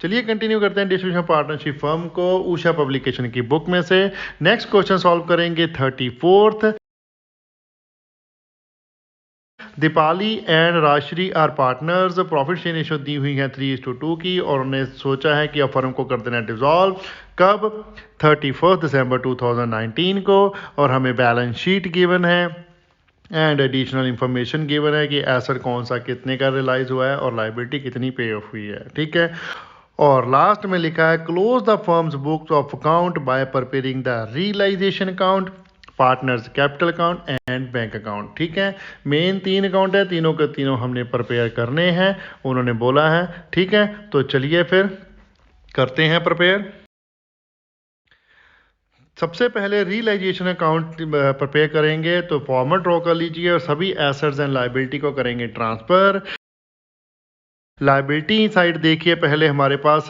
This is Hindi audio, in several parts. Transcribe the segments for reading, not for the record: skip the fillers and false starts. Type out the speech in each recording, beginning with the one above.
चलिए कंटिन्यू करते हैं डिस्ट्रीब्यूशन पार्टनरशिप फर्म को उषा पब्लिकेशन की बुक में से। नेक्स्ट क्वेश्चन सॉल्व करेंगे 34th। Deepali and Rajshree are partners, profit share ratio दी हुई है 3:2 की और उन्होंने सोचा है कि अब फर्म को कर देना डिसॉल्व कब, 31 दिसंबर 2019 को। और हमें बैलेंस शीट गिवन है एंड एडिशनल इंफॉर्मेशन गिवन है कि एसेट कौन सा कितने का रियलाइज हुआ है और लाइबिलिटी कितनी पे ऑफ हुई है, ठीक है। और लास्ट में लिखा है close the firm's books of account by preparing the realisation account, partners capital account and bank account, ठीक है। मेन 3 अकाउंट है, तीनों के तीनों हमने प्रिपेयर करने हैं, उन्होंने बोला है, ठीक है। तो चलिए फिर करते हैं प्रिपेयर। सबसे पहले रियलाइजेशन अकाउंट प्रिपेयर करेंगे, तो फॉर्मेट ड्रॉ कर लीजिए और सभी एसेट्स एंड लाइबिलिटी को करेंगे ट्रांसफर। लाइबिलिटी साइड देखिए, पहले हमारे पास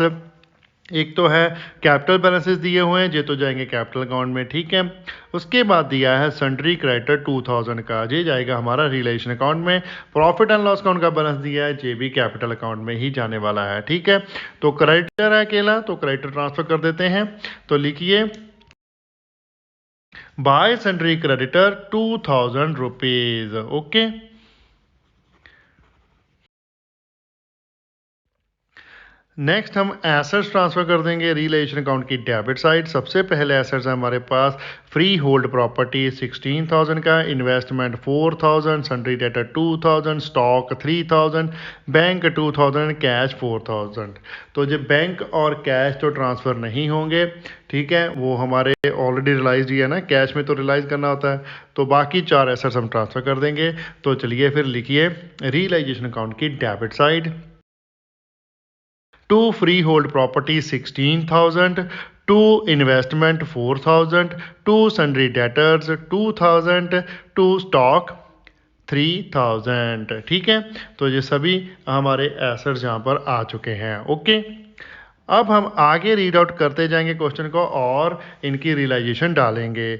एक तो है कैपिटल बैलेंसेस दिए हुए हैं, ये तो जाएंगे कैपिटल अकाउंट में, ठीक है। उसके बाद दिया है सन्ड्री क्रेडिटर 2000 का, ये जाएगा हमारा रियलाइजेशन अकाउंट में। प्रॉफिट एंड लॉस अकाउंट का बैलेंस दिया है, ये भी कैपिटल अकाउंट में ही जाने वाला है, ठीक है। तो क्रेडिटर है अकेला, तो क्रेडिटर ट्रांसफर कर देते हैं। तो लिखिए bye sundry creditor 2000 rupees, okay. Next हम एसेट्स ट्रांसफर कर देंगे रियलाइजेशन अकाउंट की डेबिट साइड। सबसे पहले एसेट्स है हमारे पास फ्री होल्ड प्रॉपर्टी 16,000 का, investment 4,000, sundry debtor 2,000, stock 3,000, bank 2,000, cash 4,000। तो जो बैंक और कैश तो ट्रांसफ़र नहीं होंगे, ठीक है, वो हमारे ऑलरेडी रियलाइज ही है ना, कैश में तो रियलाइज करना होता है। तो बाकी 4 एसेट्स हम ट्रांसफ़र कर देंगे। तो चलिए फिर लिखिए रियलाइजेशन अकाउंट की debit side, to freehold property 16,000, to investment 4,000, to sundry debtors 2,000, to stock 3,000, ठीक है। तो ये सभी हमारे एसेट्स यहाँ पर आ चुके हैं, ओके। अब हम आगे रीड आउट करते जाएंगे क्वेश्चन को और इनकी रियलाइजेशन डालेंगे।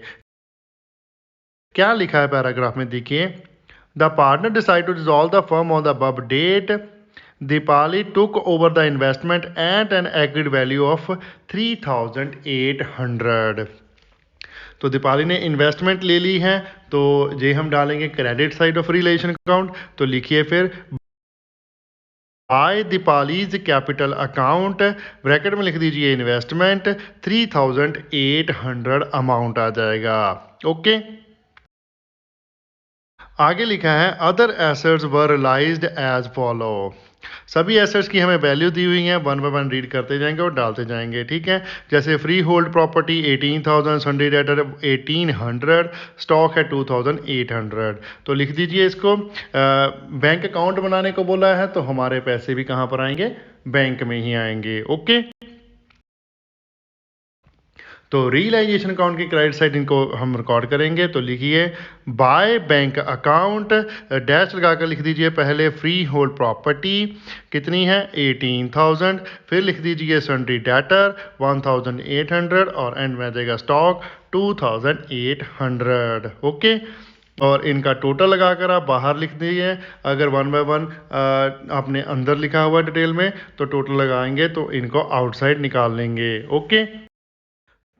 क्या लिखा है पैराग्राफ में देखिए, the partner decide to dissolve the firm on the above date. Dipali took over the investment at an agreed value of 3,800। तो दीपाली ने इन्वेस्टमेंट ले ली है, तो ये हम डालेंगे credit side of realisation account. तो लिखिए फिर बाय दीपालीज कैपिटल अकाउंट, ब्रैकेट में लिख दीजिए इन्वेस्टमेंट 3,800 अमाउंट आ जाएगा, ओके। आगे लिखा है अदर एसेट्स वर रियलाइज्ड एज फॉलो। सभी एसेट्स की हमें वैल्यू दी हुई है, 1 बाय 1 रीड करते जाएंगे और डालते जाएंगे, ठीक है। जैसे free hold property 18,000, sundry debtor 1,800, stock है 2,800। तो लिख दीजिए इसको। बैंक अकाउंट बनाने को बोला है, तो हमारे पैसे भी कहाँ पर आएंगे, बैंक में ही आएंगे, ओके। तो रियलाइजेशन अकाउंट की क्रेडिट साइड इनको हम रिकॉर्ड करेंगे। तो लिखिए बाय बैंक अकाउंट, डैश लगाकर लिख दीजिए पहले फ्री होल्ड प्रॉपर्टी कितनी है 18,000, फिर लिख दीजिए सन्ड्री डेटर 1,800 और एंड में आ जाएगा स्टॉक 2,800, ओके। और इनका टोटल लगाकर आप बाहर लिख दीजिए। अगर 1 बाय 1 आपने अंदर लिखा हुआ डिटेल में, तो टोटल लगाएंगे तो इनको आउटसाइड निकाल लेंगे, ओके।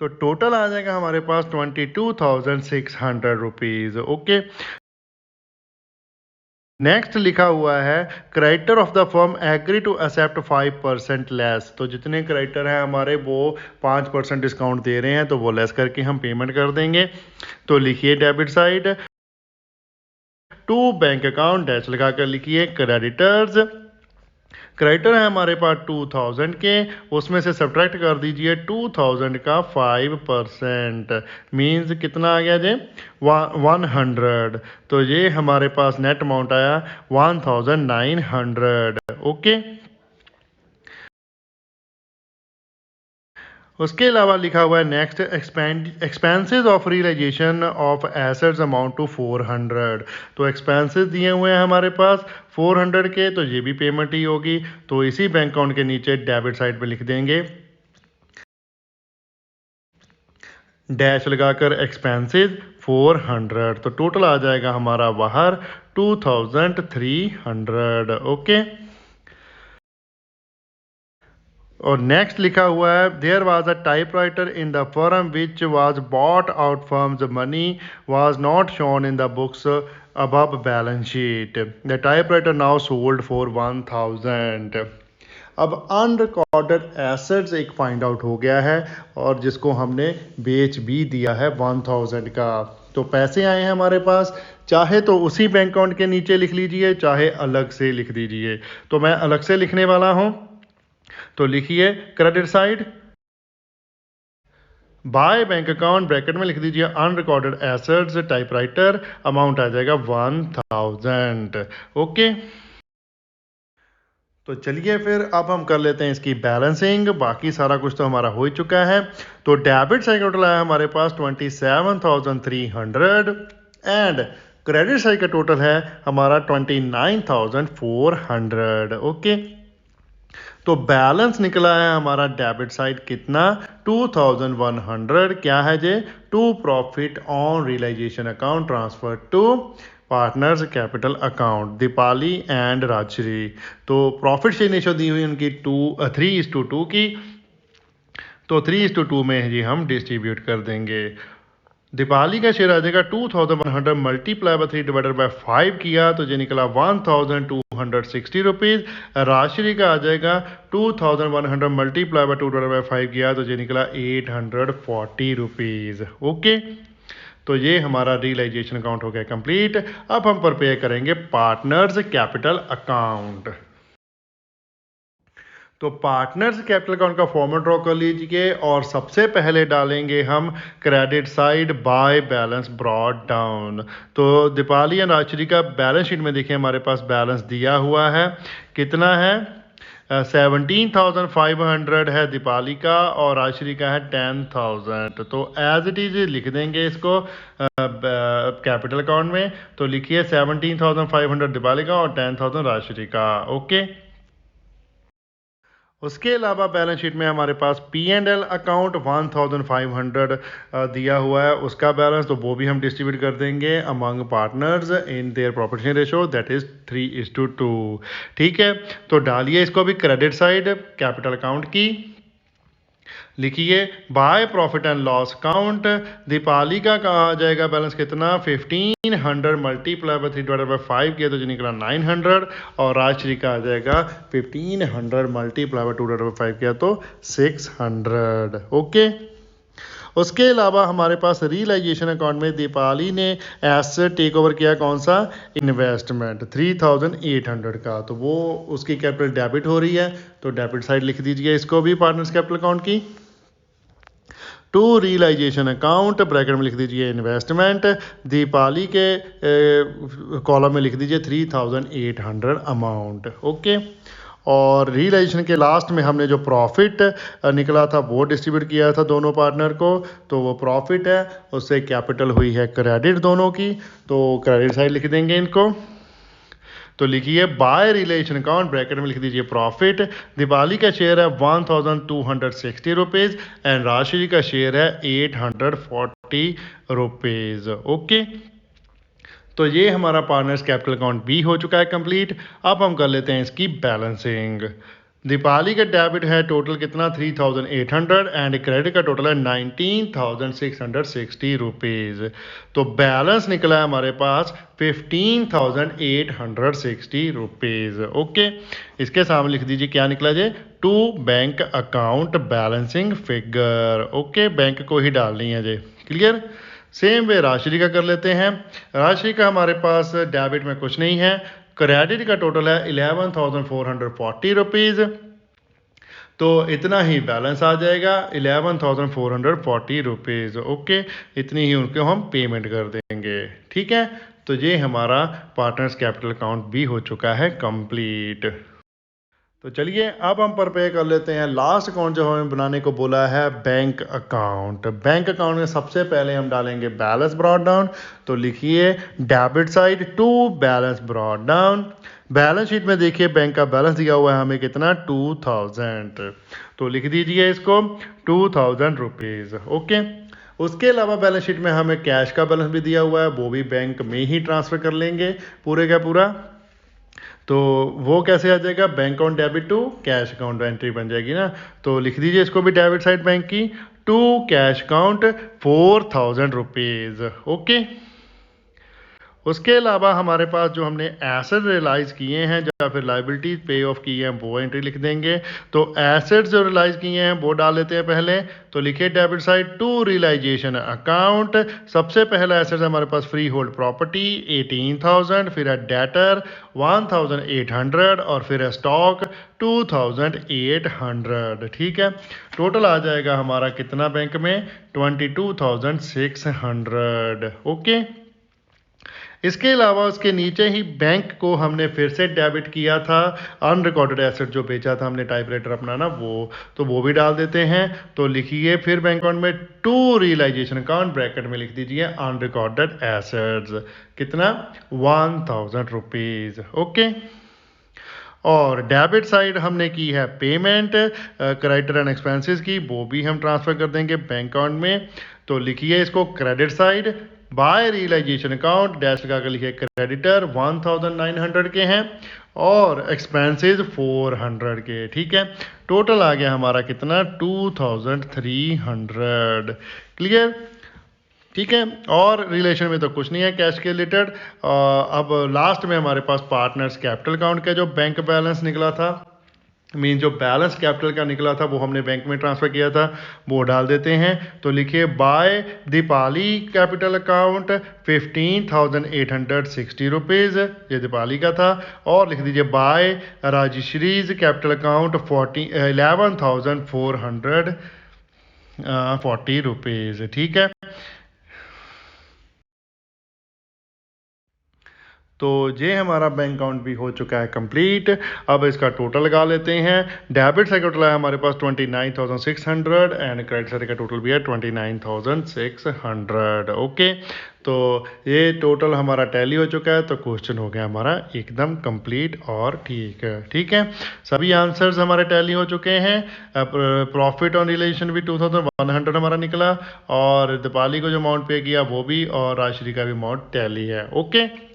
तो टोटल आ जाएगा हमारे पास 22,600 रुपीज़, ओके। नेक्स्ट लिखा हुआ है creditor of the firm agree to accept 5% less. तो जितने क्रेडिटर हैं हमारे वो 5% डिस्काउंट दे रहे हैं, तो वो लेस करके हम पेमेंट कर देंगे। तो लिखिए debit side to bank account, dash लगाकर लिखिए क्रेडिटर्स। क्रेडिटर है हमारे पास 2,000 के, उसमें से सब्ट्रैक्ट कर दीजिए 2,000 का 5%, मीन्स कितना आ गया जी 100। तो ये हमारे पास नेट अमाउंट आया 1,900, ओके। उसके अलावा लिखा हुआ है next expenses of realisation of assets amount to 400। तो एक्सपेंसेस दिए हुए हैं हमारे पास 400 के, तो ये भी पेमेंट ही होगी। तो इसी बैंक अकाउंट के नीचे डेबिट साइड पे लिख देंगे डैश लगाकर एक्सपेंसेस 400। तो टोटल आ जाएगा हमारा बाहर 2,300, ओके। और नेक्स्ट लिखा हुआ है there was a typewriter in the firm which was bought out from the money was not shown in the books above balance sheet the typewriter now sold for 1000। अब अनरिकॉर्डेड एसेट्स एक फाइंड आउट हो गया है और जिसको हमने बेच भी दिया है 1000 का। तो पैसे आए हैं हमारे पास, चाहे तो उसी बैंक अकाउंट के नीचे लिख लीजिए, चाहे अलग से लिख दीजिए। तो मैं अलग से लिखने वाला हूं, तो लिखिए credit side by bank account, bracket में लिख दीजिए अनरिकॉर्डेड एसेट्स टाइपराइटर, अमाउंट आ जाएगा 1000। ओके, तो चलिए फिर अब हम कर लेते हैं इसकी बैलेंसिंग। बाकी सारा कुछ तो हमारा हो ही चुका है। तो डेबिट साइड का टोटल आया हमारे पास 27,300 एंड क्रेडिट साइड का टोटल है हमारा 29,400। ओके, तो बैलेंस निकला है हमारा डेबिट साइड कितना 2100। क्या है जे to profit on realisation account transfer to partners capital account Deepali and Rajshree. तो प्रॉफिट शेयर रेशियो दी हुई उनकी 3:2 की, तो 3:2 में जी हम डिस्ट्रीब्यूट कर देंगे। दीपाली का शेयर आ जाएगा 2100 मल्टीप्लाई बाय 3 डिवाइडेड बाय 5 किया तो ये निकला 1260 रुपीज़। राशि का आ जाएगा 2100 मल्टीप्लाई बाय 2 डिवाइडेड बाय 5 किया तो ये निकला 840 रुपीज़। ओके, तो ये हमारा रियलाइजेशन अकाउंट हो गया कंप्लीट। अब हम प्रिपेयर करेंगे पार्टनर्स कैपिटल अकाउंट। तो पार्टनर्स कैपिटल अकाउंट का फॉर्मेट ड्रॉ कर लीजिए और सबसे पहले डालेंगे हम credit side by balance brought down. तो दीपाली एंड राजश्री का बैलेंस शीट में देखिए हमारे पास बैलेंस दिया हुआ है, कितना है 17,500 है दीपाली का और राजश्री का है 10,000। तो एज इट इज लिख देंगे इसको कैपिटल अकाउंट में। तो लिखिए 17,500 दीपाली का और 10,000 राजश्री का। ओके, उसके अलावा बैलेंस शीट में हमारे पास P&L अकाउंट 1500 दिया हुआ है, उसका बैलेंस तो वो भी हम डिस्ट्रीब्यूट कर देंगे among partners in their profit share ratio that is 3:2। ठीक है, तो डालिए इसको भी क्रेडिट साइड कैपिटल अकाउंट की। लिखिए by profit and loss account Deepali का कहा जाएगा बैलेंस कितना 1500 मल्टीप्लाई बाय 3 डिवाइडेड बाय 5 किया तो जो निकला 900 और राजश्री का आ जाएगा 1500 मल्टीप्लाई बाय 2 डिवाइडेड बाय 5 किया तो 600। ओके, उसके अलावा हमारे पास रियलाइजेशन अकाउंट में दीपाली ने एसेट टेक ओवर किया, कौन सा इन्वेस्टमेंट 3800 का, तो वो उसकी कैपिटल डेबिट हो रही है। तो डेबिट साइड लिख दीजिए इसको भी पार्टनर्स कैपिटल अकाउंट की। टू रियलाइजेशन अकाउंट ब्रैकेट में लिख दीजिए इन्वेस्टमेंट, दीपाली के कॉलम में लिख दीजिए 3800 अमाउंट। ओके, और रियलाइजेशन के लास्ट में हमने जो प्रॉफिट निकला था वो डिस्ट्रीब्यूट किया था दोनों पार्टनर को, तो वो प्रॉफिट है उससे कैपिटल हुई है क्रेडिट दोनों की। तो क्रेडिट साइड लिख देंगे इनको। तो लिखिए बाय रिलेशन अकाउंट ब्रैकेट में लिख दीजिए प्रॉफिट, दीपाली का शेयर है 1260 रुपीज़ एंड राशि का शेयर है 840 रुपीज़। ओके, तो ये हमारा पार्टनर्स कैपिटल अकाउंट भी हो चुका है कंप्लीट। अब हम कर लेते हैं इसकी बैलेंसिंग। दीपाली का डेबिट है टोटल कितना 3800 एंड क्रेडिट का टोटल है 19,660 रुपीज़। तो बैलेंस निकला है हमारे पास 15,860 रुपीज़। ओके, इसके सामने लिख दीजिए क्या निकला जे to bank account balancing figure. Okay, bank को ही डालनी है जे, क्लियर। सेम वे राशि का कर लेते हैं। राशि का हमारे पास डेबिट में कुछ नहीं है, क्रेडिट का टोटल है 11,440 रुपीज़। तो इतना ही बैलेंस आ जाएगा 11,440 रुपीज़। ओके, इतनी ही उनको हम पेमेंट कर देंगे। ठीक है, तो ये हमारा पार्टनर्स कैपिटल अकाउंट भी हो चुका है कंप्लीट। तो चलिए अब हम प्रिपेयर कर लेते हैं लास्ट अकाउंट जो हमें बनाने को बोला है बैंक अकाउंट। बैंक अकाउंट में सबसे पहले हम डालेंगे बैलेंस ब्रॉट डाउन। तो लिखिए debit side to balance brought down. Balance sheet में देखिए बैंक का बैलेंस दिया हुआ है हमें कितना 2000। तो लिख दीजिए इसको 2000 रुपीज़। ओके, उसके अलावा बैलेंस शीट में हमें कैश का बैलेंस भी दिया हुआ है, वो भी बैंक में ही ट्रांसफ़र कर लेंगे पूरे का पूरा। तो तो वो कैसे आ जाएगा, bank account debit to cash account entry बन जाएगी ना। तो लिख दीजिए इसको भी डेबिट साइड बैंक की to cash account 4000 rupees. Okay, उसके अलावा हमारे पास जो हमने एसेट रियलाइज किए हैं या फिर लाइबिलिटीज पे ऑफ की हैं वो एंट्री लिख देंगे। तो एसेट्स जो रियलाइज किए हैं वो डाल लेते हैं पहले। तो लिखिए debit side to realisation account. सबसे पहला एसेट है हमारे पास फ्री होल्ड प्रॉपर्टी 18,000, फिर है डेटर 1,800 और फिर है स्टॉक 2,800। ठीक है, टोटल आ जाएगा हमारा कितना बैंक में 22,600। ओके, इसके अलावा उसके नीचे ही बैंक को हमने फिर से डेबिट किया था अनरिकॉर्डेड एसेट जो बेचा था हमने टाइपराइटर अपना ना, वो भी डाल देते हैं। तो लिखिए फिर बैंक अकाउंट में टू रियलाइजेशन अकाउंट ब्रैकेट में लिख दीजिए अनरिकॉर्डेड एसेट्स कितना 1,000 रुपीज़। ओके, और डेबिट साइड हमने की है पेमेंट क्रेडिटर एंड एक्सपेंसेस की, वो भी हम ट्रांसफ़र कर देंगे बैंक अकाउंट में। तो लिखिए इसको credit side by realisation account dash लगा कर लिखिए क्रेडिटर 1,900 के हैं और एक्सपेंसेस 400 के। ठीक है, टोटल आ गया हमारा कितना 2,300। क्लियर, ठीक है। और रिलेशन में तो कुछ नहीं है कैश के रिलेटेड। अब लास्ट में हमारे पास पार्टनर्स कैपिटल अकाउंट का जो बैंक बैलेंस निकला था, मीन जो बैलेंस कैपिटल का निकला था वो हमने बैंक में ट्रांसफ़र किया था, वो डाल देते हैं। तो लिखिए by Dipali capital account 15,860 rupees, ये दीपाली का था। और लिख दीजिए by Rajshri's capital account 11,440 rupees. ठीक है, तो ये हमारा बैंक अकाउंट भी हो चुका है कंप्लीट। अब इसका टोटल लगा लेते हैं। डेबिट साइड का टोटल है हमारे पास 29,600 एंड क्रेडिट साइड का टोटल भी है 29,600। ओके, तो ये टोटल हमारा टैली हो चुका है। तो क्वेश्चन हो गया हमारा एकदम कंप्लीट और ठीक है। ठीक है, सभी आंसर्स हमारे टैली हो चुके हैं। प्रॉफिट ऑन रिलेशन भी 2,100 हमारा निकला और दीपाली को जो अमाउंट पे किया वो भी, और राशि का भी अमाउंट टैली है। ओके,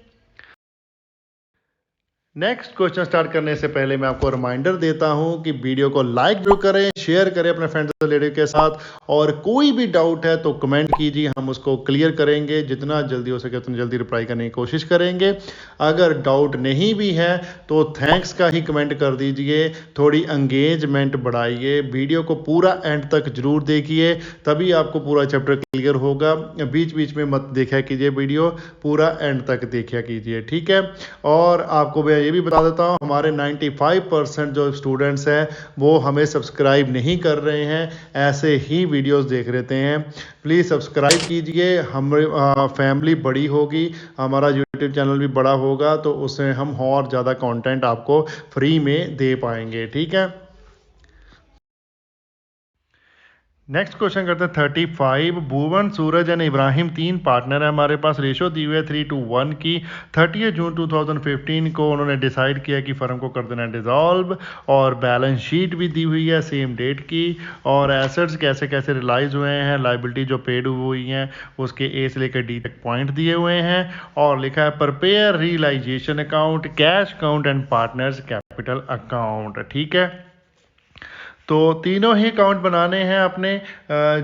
नेक्स्ट क्वेश्चन स्टार्ट करने से पहले मैं आपको रिमाइंडर देता हूं कि वीडियो को लाइक जरूर करें, शेयर करें अपने फ्रेंड्स रिलेटिव के साथ, और कोई भी डाउट है तो कमेंट कीजिए, हम उसको क्लियर करेंगे। जितना जल्दी हो सके उतनी जल्दी रिप्लाई करने की कोशिश करेंगे। अगर डाउट नहीं भी है तो थैंक्स का ही कमेंट कर दीजिए, थोड़ी एंगेजमेंट बढ़ाइए। वीडियो को पूरा एंड तक जरूर देखिए, तभी आपको पूरा चैप्टर क्लियर होगा। बीच बीच में मत देखा कीजिए, वीडियो पूरा एंड तक देखा कीजिए। ठीक है, और आपको मैं ये भी बता देता हूँ हमारे 95% जो स्टूडेंट्स हैं वो हमें सब्सक्राइब नहीं कर रहे हैं, ऐसे ही वीडियोस देख लेते हैं। प्लीज़ सब्सक्राइब कीजिए, हमारी फैमिली बड़ी होगी, हमारा यूट्यूब चैनल भी बड़ा होगा, तो उसमें हम और ज़्यादा कंटेंट आपको फ्री में दे पाएंगे। ठीक है, नेक्स्ट क्वेश्चन करते हैं 35। भुवन, सूरज एंड इब्राहिम 3 पार्टनर है हमारे पास। रेशो दी हुई है 3:1 की। 30 जून 2015 को उन्होंने डिसाइड किया कि फर्म को कर देना डिज़ोल्व, और बैलेंस शीट भी दी हुई है सेम डेट की, और एसेट्स कैसे कैसे रिलाइज हुए हैं, लाइबिलिटी जो पेड हुई हैं उसके ए से लेकर डी तक पॉइंट दिए हुए हैं, और लिखा है prepare realisation account, cash account and partners capital account. ठीक है, तो तीनों ही अकाउंट बनाने हैं अपने,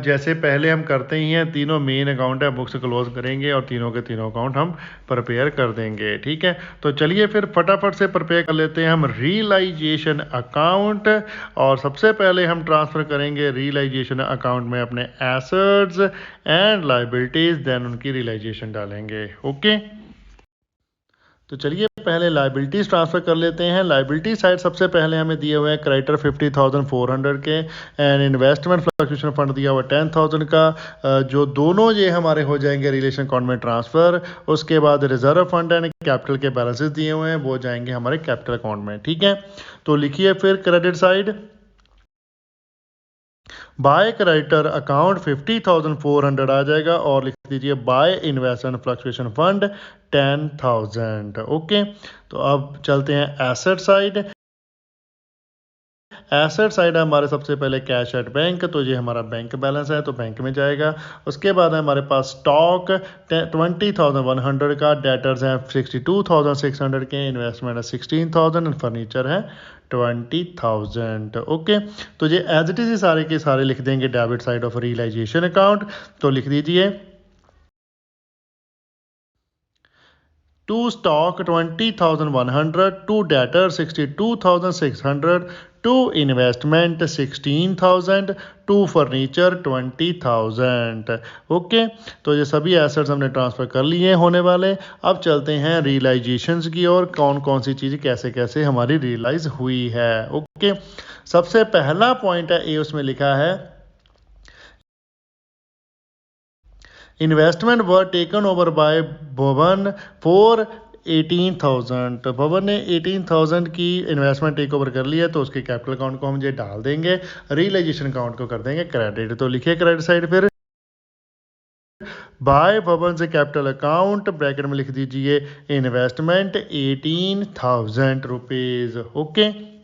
जैसे पहले हम करते ही हैं। तीनों मेन अकाउंट है, बुक्स क्लोज करेंगे और तीनों के तीनों अकाउंट हम प्रिपेयर कर देंगे। ठीक है, तो चलिए फिर फटाफट से प्रिपेयर कर लेते हैं हम रियलाइजेशन अकाउंट। और सबसे पहले हम ट्रांसफ़र करेंगे रियलाइजेशन अकाउंट में अपने एसेट्स एंड लाइबिलिटीज़, देन उनकी रियलाइजेशन डालेंगे। ओके, तो चलिए पहले लाइबिलिटीज़ ट्रांसफ़र कर लेते हैं। लाइबिलिटी साइड सबसे पहले हमें दिए हुए हैं क्रेडिटर 50,400 के एंड इन्वेस्टमेंट फ्लक्चुएशन फंड दिया हुआ 10,000 का, जो दोनों ये हमारे हो जाएंगे रिलेशन अकाउंट में ट्रांसफ़र। उसके बाद रिजर्व फंड एंड कैपिटल के बैलेंसेस दिए हुए हैं, वो जाएंगे हमारे कैपिटल अकाउंट में। ठीक है, तो लिखिए फिर credit side bye creditor account 50,400 आ जाएगा, और लिख दीजिए by investment fluctuation fund 10,000। Okay, तो अब चलते हैं एसेट साइड। एसेट साइड है हमारे सबसे पहले कैश एट बैंक, तो ये हमारा बैंक बैलेंस है तो बैंक में जाएगा। उसके बाद है हमारे पास स्टॉक 20,100 का, डेटर्स हैं 62,600 के, इन्वेस्टमेंट है 16,000 एंड फर्नीचर है 20,000। ओके, तो ये एज इट इज सारे के सारे लिख देंगे debit side of realisation account. तो लिख दीजिए to stock 20,100, to debtor 62,600, to investment 16,000, to furniture 20,000। Okay, तो ये सभी एसेट्स हमने ट्रांसफ़र कर लिए होने वाले। अब चलते हैं रियलाइजेशंस की और कौन कौन सी चीज़ें कैसे कैसे हमारी रियलाइज़ हुई है। ओके, सबसे पहला पॉइंट है ए, उसमें लिखा है investment were taken over bye भवन फॉर 18,000। तो भवन ने 18,000 की इन्वेस्टमेंट टेक ओवर कर लिया, तो उसके कैपिटल अकाउंट को हम ये डाल देंगे, रियलाइजेशन अकाउंट को कर देंगे क्रेडिट। तो लिखिए क्रेडिट साइड, फिर बाय भवन से कैपिटल अकाउंट ब्रैकेट में लिख दीजिए investment 18,000 rupees. Okay,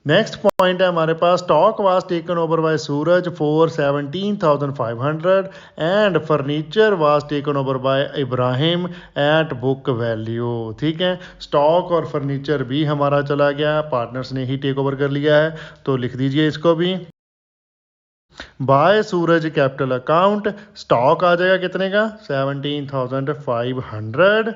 next point है हमारे पास stock was taken over by Suraj for 17,500 and furniture was taken over by Ibrahim at book value. ठीक है, स्टॉक और फर्नीचर भी हमारा चला गया, पार्टनर्स ने ही टेक ओवर कर लिया है, तो लिख दीजिए इसको भी बाय सूरज कैपिटल अकाउंट। स्टॉक आ जाएगा कितने का 17,500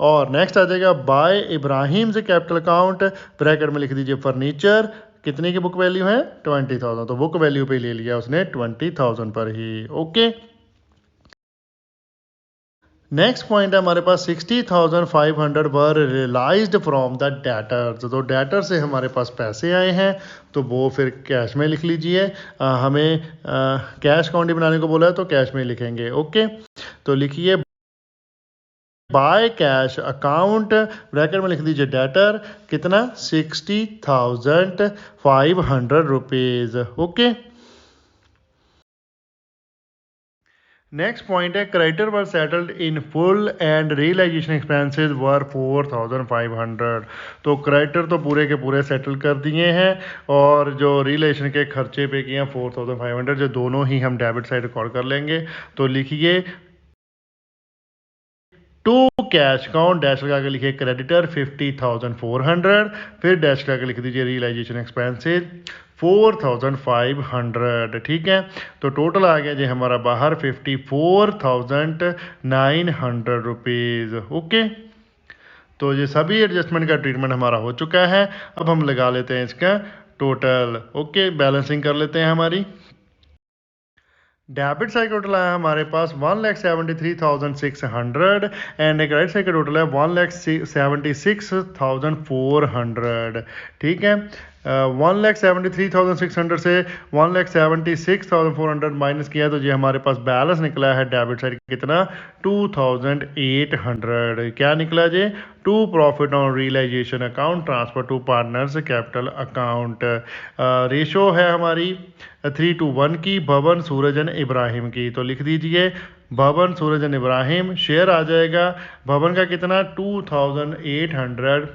और नेक्स्ट आ जाएगा बाय इब्राहिम से कैपिटल अकाउंट, ब्रैकेट में लिख दीजिए फर्नीचर, कितने की बुक वैल्यू है 20,000, तो बुक वैल्यू पे ले लिया उसने 20,000 पर ही। ओके, नेक्स्ट पॉइंट है हमारे पास 60,500 वर रियलाइज्ड फ्रॉम द डेटर्स। तो डेटर से हमारे पास पैसे आए हैं, तो वो फिर कैश में लिख लीजिए। हमें कैश अकाउंट ही बनाने को बोला है, तो कैश में लिखेंगे। ओके, तो लिखिए बाय कैश अकाउंट, ब्रैकेट में लिख दीजिए डेटर, कितना 60,500 रुपीज़। ओके, नेक्स्ट पॉइंट है creditor were settled in full and realisation expenses were 4,500। तो क्रेडिटर तो पूरे के पूरे सेटल कर दिए हैं और जो रियलाइजेशन के खर्चे पे किए हैं 4,500, जो दोनों ही हम डेबिट साइड रिकॉर्ड कर लेंगे। तो लिखिए टू कैश अकाउंट डैश लगा के लिखिए क्रेडिटर 50,400, फिर डैश लगा के लिख दीजिए रियलाइजेशन एक्सपेंसेस 4,500। ठीक है, तो टोटल आ गया जी हमारा बाहर 54,900 रुपीज़। ओके, तो ये सभी एडजस्टमेंट का ट्रीटमेंट हमारा हो चुका है। अब हम लगा लेते हैं इसका टोटल। ओके, बैलेंसिंग कर लेते हैं हमारी। डेबिट साइड का टोटल है हमारे पास 1,73,600 एंड क्रेडिट साइड का टोटल है 1,76,400। ठीक है, 1,73,600 से 1,76,400 माइनस किया तो ये हमारे पास बैलेंस निकला है डेबिट साइड कितना 2,800। क्या निकला जी, to profit on realisation account transfer to partners capital account. Ratio है हमारी 3:1 की, भवन सूरजन इब्राहिम की। तो लिख दीजिए भवन सूरजन इब्राहिम, शेयर आ जाएगा भवन का कितना 2,800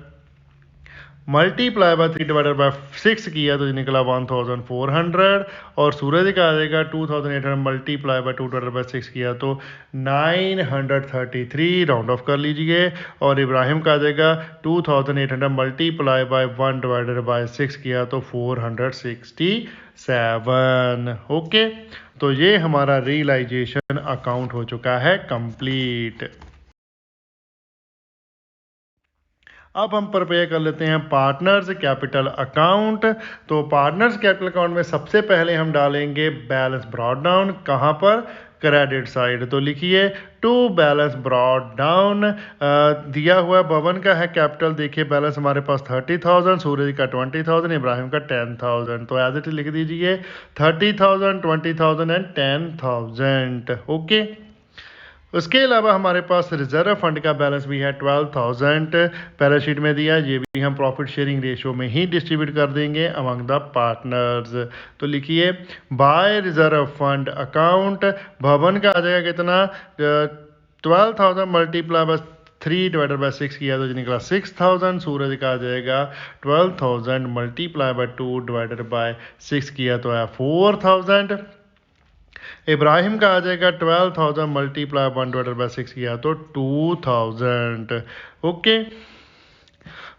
मल्टीप्लाई बाय 3/6 किया तो निकला 1,400 और सूरज का आ जाएगा 2,800 मल्टीप्लाई बाय 2/6 किया तो 933 राउंड ऑफ कर लीजिए और इब्राहिम का आ जाएगा 2,800 मल्टीप्लाई बाय 1/6 किया तो 467। ओके, तो ये हमारा रियलाइजेशन अकाउंट हो चुका है कंप्लीट। अब हम प्रिपेयर कर लेते हैं पार्टनर्स कैपिटल अकाउंट। तो पार्टनर्स कैपिटल अकाउंट में सबसे पहले हम डालेंगे बैलेंस ब्रॉड डाउन, कहाँ पर क्रेडिट साइड। तो लिखिए टू बैलेंस ब्रॉड डाउन, दिया हुआ भवन का है कैपिटल, देखिए बैलेंस हमारे पास 30,000, सूरज का 20,000, इब्राहिम का 10,000। तो एज इट लिख दीजिए 30,000, 20,000 एंड 10,000। ओके, उसके अलावा हमारे पास रिजर्व फंड का बैलेंस भी है 12,000 बैलेंस शीट में दिया, ये भी हम प्रॉफिट शेयरिंग रेशियो में ही डिस्ट्रीब्यूट कर देंगे अमंग द पार्टनर्स। तो लिखिए बाय रिजर्व फंड अकाउंट, भवन का आ जाएगा कितना 12,000 मल्टीप्लाई बस 3/6 किया तो निकला 6000। सूरज का आ जाएगा 12,000 मल्टीप्लाई बाय 2 डिवाइडेड बाय 6 किया तो आया 4000। इब्राहिम का आ जाएगा 12,000 मल्टीप्लाई 1/6 किया तो 2000। ओके।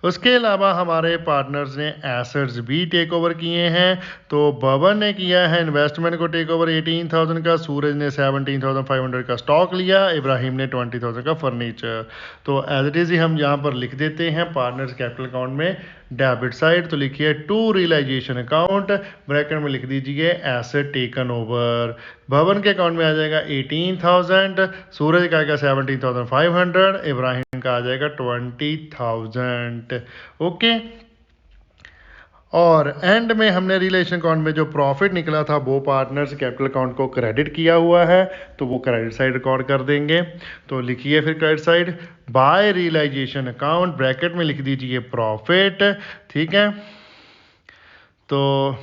उसके अलावा हमारे पार्टनर्स ने एसेट्स भी टेक ओवर किए हैं। तो भवन ने किया है इन्वेस्टमेंट को टेक ओवर 18,000 का, सूरज ने 17,500 का स्टॉक लिया, इब्राहिम ने 20,000 का फर्नीचर। तो एज इट इज़ ही हम यहाँ पर लिख देते हैं पार्टनर्स कैपिटल अकाउंट में डेबिट साइड, तो लिखिए टू रियलाइजेशन अकाउंट, ब्रैकेट में लिख दीजिए एसेट टेकन ओवर। भवन के अकाउंट में आ जाएगा 18,000, सूरज का आएगा 17,500, इब्राहिम का आ जाएगा 20,000। ओके। और एंड में हमने रिलेशन अकाउंट में जो प्रॉफिट निकला था वो पार्टनर्स कैपिटल अकाउंट को क्रेडिट किया हुआ है, तो वो क्रेडिट साइड रिकॉर्ड कर देंगे। तो लिखिए फिर credit side by realisation account, bracket में लिख दीजिए प्रॉफिट। ठीक है। तो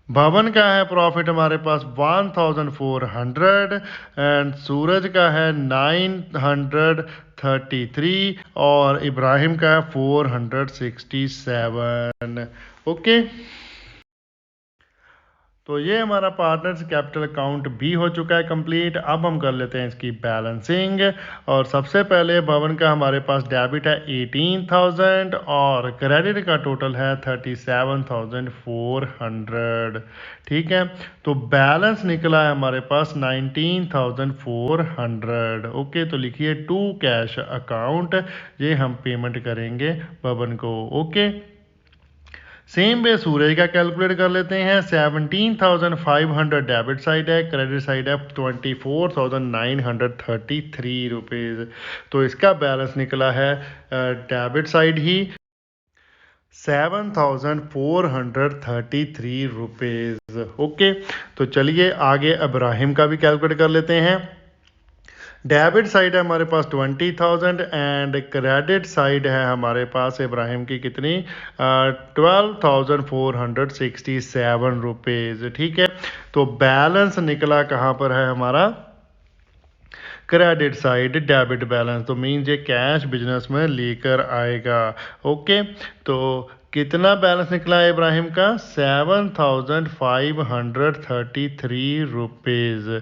भवन का है प्रॉफिट हमारे पास 1400 एंड सूरज का है 933 और इब्राहिम का है 467। ओके। तो ये हमारा पार्टनर्स कैपिटल अकाउंट भी हो चुका है कंप्लीट। अब हम कर लेते हैं इसकी बैलेंसिंग। और सबसे पहले भवन का हमारे पास डेबिट है 18,000 और क्रेडिट का टोटल है 37,400। ठीक है। तो बैलेंस निकला है हमारे पास 19,400। ओके। तो लिखिए टू कैश अकाउंट, ये हम पेमेंट करेंगे भवन को। ओके। सेम वे सूरज का कैलकुलेट कर लेते हैं। 17,500 डेबिट साइड है, क्रेडिट साइड है 24,933 रुपीज़। तो इसका बैलेंस निकला है डेबिट साइड ही 7,433 रुपीज़। ओके। तो चलिए आगे इब्राहिम का भी कैलकुलेट कर लेते हैं। डेबिट साइड है हमारे पास 20,000 एंड क्रेडिट साइड है हमारे पास इब्राहिम की कितनी 12,467 रुपीज़। ठीक है। तो बैलेंस निकला कहाँ पर है हमारा क्रेडिट साइड डेबिट बैलेंस, तो मीन ये कैश बिजनेस में लेकर आएगा। ओके। तो कितना बैलेंस निकला है इब्राहिम का 7,533 रुपीज़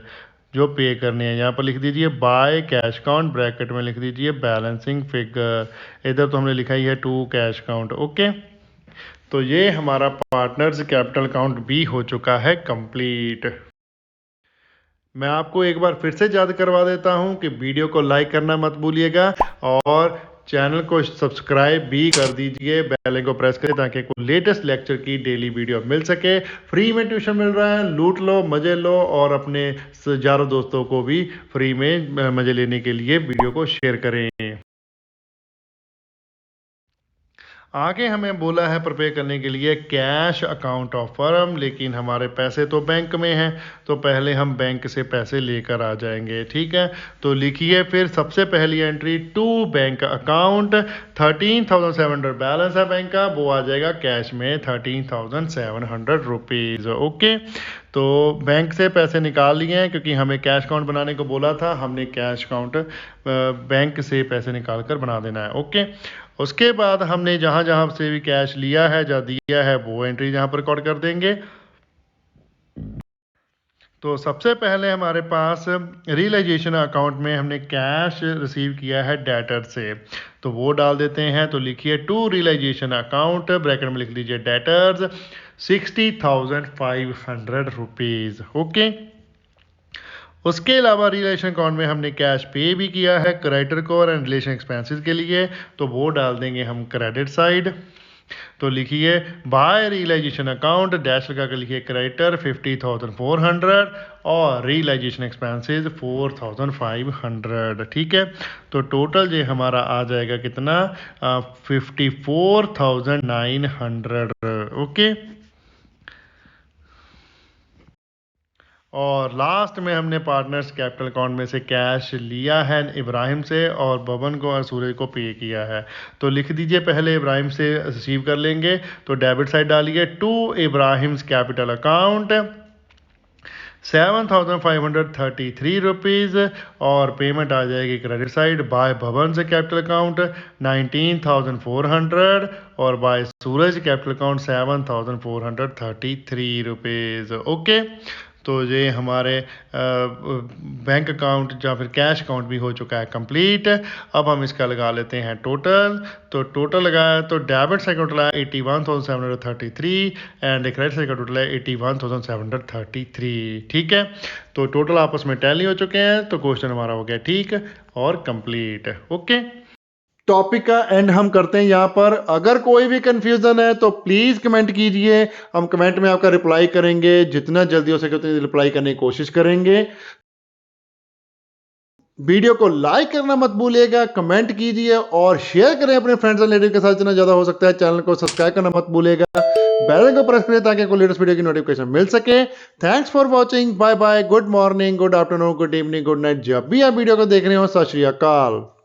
जो पे करने हैं। यहाँ पर लिख दीजिए बाय कैश काउंट, ब्रैकेट में लिख दीजिए बैलेंसिंग फिगर। इधर तो हमने लिखा ही है टू कैश काउंट। ओके। तो ये हमारा पार्टनर्स कैपिटल अकाउंट भी हो चुका है कंप्लीट। मैं आपको एक बार फिर से याद करवा देता हूँ कि वीडियो को लाइक करना मत भूलिएगा और चैनल को सब्सक्राइब भी कर दीजिए, बेल आइकन को प्रेस करें ताकि कोई लेटेस्ट लेक्चर की डेली वीडियो मिल सके। फ्री में ट्यूशन मिल रहा है, लूट लो, मज़े लो और अपने यारों दोस्तों को भी फ्री में मज़े लेने के लिए वीडियो को शेयर करें। आगे हमें बोला है प्रिपेयर करने के लिए कैश अकाउंट ऑफ फर्म, लेकिन हमारे पैसे तो बैंक में हैं, तो पहले हम बैंक से पैसे लेकर आ जाएंगे। ठीक है। तो लिखिए फिर सबसे पहली entry to bank account 13,700 balance है बैंक का, वो आ जाएगा कैश में 13,700 रुपीज़। ओके। तो बैंक से पैसे निकाल लिए हैं क्योंकि हमें कैश अकाउंट बनाने को बोला था, हमने कैश अकाउंट बैंक से पैसे निकाल कर बना देना है। ओके। उसके बाद हमने जहाँ जहाँ से भी कैश लिया है या दिया है वो एंट्री यहाँ पर रिकॉर्ड कर देंगे। तो सबसे पहले हमारे पास रियलाइजेशन अकाउंट में हमने कैश रिसीव किया है डेटर से, तो वो डाल देते हैं। तो लिखिए टू रियलाइजेशन अकाउंट, ब्रैकेट में लिख लीजिए डेटर्स 60,500 रुपीज़। ओके। उसके अलावा रिलेशन अकाउंट में हमने कैश पे भी किया है क्रेडिटर को और रिलेशन एक्सपेंसेस के लिए, तो वो डाल देंगे हम क्रेडिट साइड। तो लिखिए बाय रियलाइजेशन अकाउंट डैश लगा कर लिखिए क्रेडिटर 50,400 और रियलाइजेशन एक्सपेंसेस 4,500। ठीक है। तो टोटल ये हमारा आ जाएगा कितना 54,900। ओके। और लास्ट में हमने पार्टनर्स कैपिटल अकाउंट में से कैश लिया है इब्राहिम से और भवन को और सूरज को पे किया है। तो लिख दीजिए पहले इब्राहिम से रिसीव कर लेंगे, तो डेबिट साइड डालिए to Ibrahim's capital account, 7,533 rupees और पेमेंट आ जाएगी क्रेडिट साइड बाय भवन से कैपिटल अकाउंट 19,400 और बाय सूरज कैपिटल अकाउंट 7,433 रुपीज़। ओके, तो ये हमारे बैंक अकाउंट या फिर कैश अकाउंट भी हो चुका है कंप्लीट। अब हम इसका लगा लेते हैं टोटल। तो टोटल लगाया तो डेबिट साइड का टोटल है 81,733 एंड क्रेडिट साइड का टोटल है 81,733। ठीक है, तो टोटल आपस में टैली हो चुके हैं, तो क्वेश्चन हमारा हो गया ठीक और कंप्लीट। ओके, टॉपिक का एंड हम करते हैं यहाँ पर। अगर कोई भी कंफ्यूजन है तो प्लीज कमेंट कीजिए, हम कमेंट में आपका रिप्लाई करेंगे, जितना जल्दी हो सके उतनी रिप्लाई करने की कोशिश करेंगे। वीडियो को लाइक करना मत भूलिएगा, कमेंट कीजिए और शेयर करें अपने फ्रेंड्स एंड रिलेटिव के साथ जितना ज्यादा हो सकता है। चैनल को सब्सक्राइब करना मत भूलिएगा, बेल आइकन को प्रेस करें ताकि कोई लेटेस्ट वीडियो की नोटिफिकेशन मिल सके। Thanks for watching, bye bye, good morning, good afternoon, good evening, good night, जब भी आप वीडियो को देख रहे हो। सत श्री अकाल।